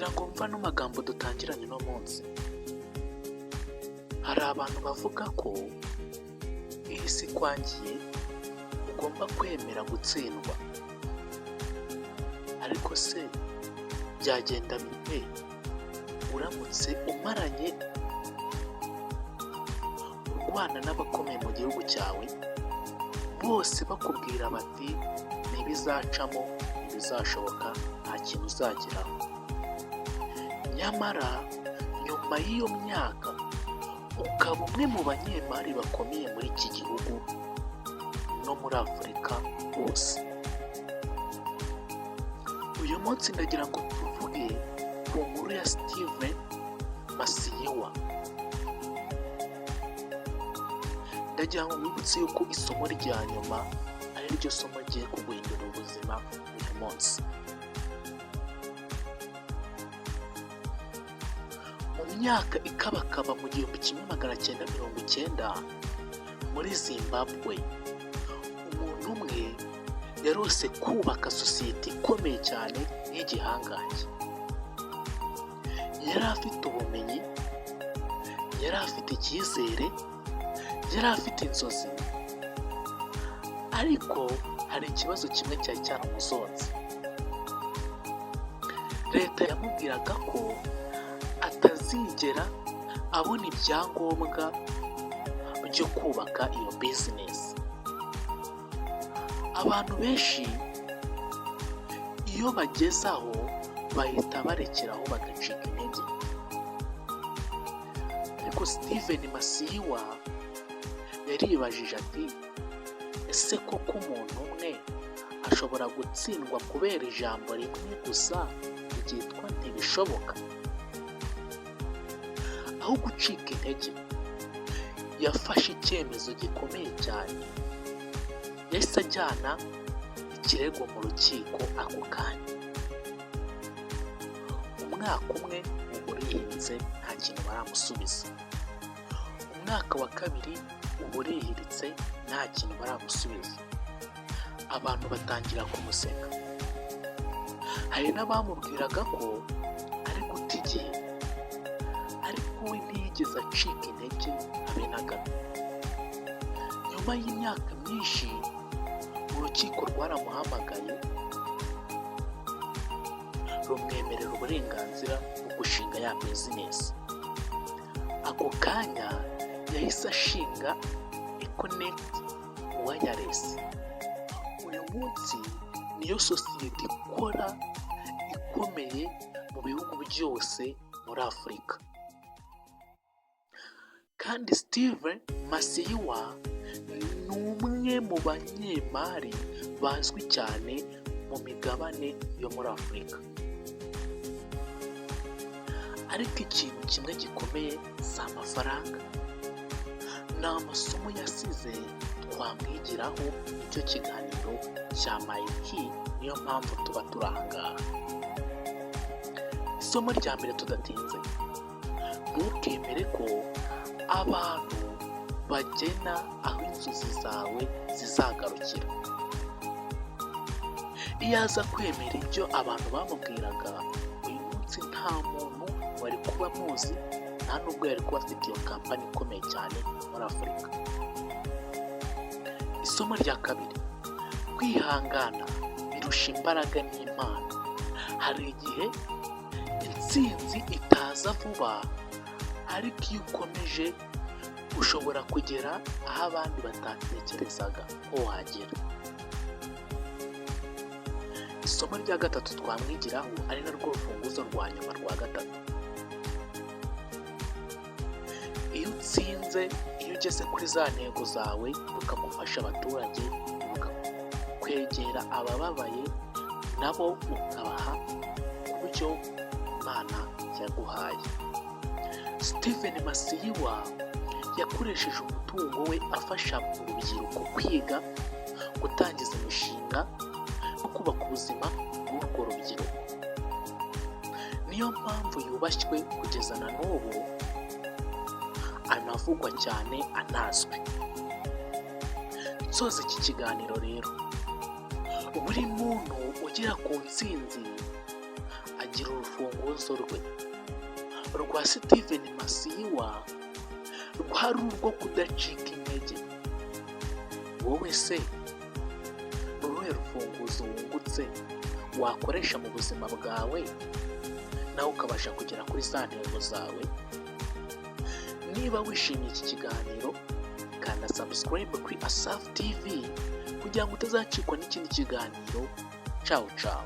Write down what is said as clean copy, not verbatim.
ndagira ngo mva n'amagambo dutangiranye uno munsi. Hari abantu bavuga ko iyi si ikwangiye ugomba kwemera gutsindwa, ariko se byagenda bite uramutse umaranye urwana n'abakomeye mu gihugu cyawe, bose bakubwira bati ntibizacamo, ntibizashoboka, nta kintu uzageraho. Nyamara nyuma y'iyo myaka ukaba umwe mu banyemari bakomeye muri iki gihugu no muri Afurika hose. Uyu munsi ndagira ngo tuvuge ku nkuru ya Steven Masiyiwa. Ndagira ngo mwibutse yuko isomo rya nyuma ari ryo somo rigiye kuguhindura ubuzima uyu munsi. Mu myaka ikabakaba mu 1990 muri Zimbabwe, umuntu umwe yarose kubaka sosiyete ikomeye cyane y'igihangange. Yari afite ubumenyi, yari afite icyizere, yari afite inzozi, ariko hari ikibazo kimwe cyari cyaramuzonze. Leta yamubwiraga ko atazigera abona ibyangombwa byo kubaka iyo bizinesi. Abantu benshi iyo bageze aho bahita barekeraho bagacika intege, ariko Steven Masiyiwa yaribajije ati, ese koko umuntu umwe ashobora gutsindwa kubera ijambo rimwe gusa ryitwa ntibishoboka? Aho gucika intege, yafashe icyemezo gikomeye cyane. Yahise ajyana ikirego mu rukiko ako kanya. Umwaka umwe uba urihinze nta kintu baramusubiza. Umwaka wa kabiri uba urihiritse nta kintu baramusubiza. Abantu batangira kumuseka. Hari n'abamubwiraga ko ari guta igihe, ariko we ntiyigeze acika intege habe na gato. Nyuma y'imyaka myinshi urukiko rwaramuhamagaye rumwemerera uburenganzira bwo gushinga ya bizinesi. Ako kanya yahise ashinga Econet Wireless. Uyu munsi niyo sosiyete ikora ikomeye mu bihugu byose muri Afurika. Kandi Steven Masiyiwa ni umwe mu banyemari bazwi cyane mu migabane yo muri Afurika. Ariko ikintu kimwe gikomeye si amafaranga, ni amasomo yasize twamwigiraho. Icyo kiganiro cya Mike, niyo mpamvu tuba turi aha ngaha. Isomo rya mbere tudatinze: ntukemere ko abantu bagena aho inzozi zawe zizagarukira. Iyo aza kwemera ibyo abantu bamubwiraga, uyu munsi nta muntu wari kuba amuzi, nta nubwo yari kuba afite iyo kampani ikomeye cyane muri Afurika. Isomo rya kabiri: kwihangana birusha imbaraga n'impano. Hari igihe intsinzi itaza vuba, ariko iyo ukomeje ushobora kugera aho abandi batatekerezaga ko wagera. Isomo rya gatatu twamwigiraho, ari narwo rufunguzo rwa nyuma rwa gatatu: iyo utsinze, iyo ugeze kuri za ntego zawe, ukagufasha abaturage, kwegera abababaye nabo ukabaha ku buryo Imana yaguhaye. Steven Masiyiwa yakoresheje umutungo we afasha urubyiruko kwiga, gutangiza imishinga no kubaka ubuzima bw'urwo rubyiruko. Niyo mpamvu yubashywe kugeza na n'ubu, anavugwa cyane, anazwi. Nsoza iki kiganiro rero, buri muntu ugera ku ntsinzi agira urufunguzo urufunguzo rwa Steven Masiyiwa rwari urwo kudacika intege. Wowe se ni uruhe rufunguzo wungutse wakoresha mu buzima bwawe nawe ukabasha kugera kuri za ntego zawe? Niba wishimiye iki kiganiro kanda subscribe kuri Asaf TV kugira ngo utazacikwa n'ikindi kiganiro. Ciao ciao.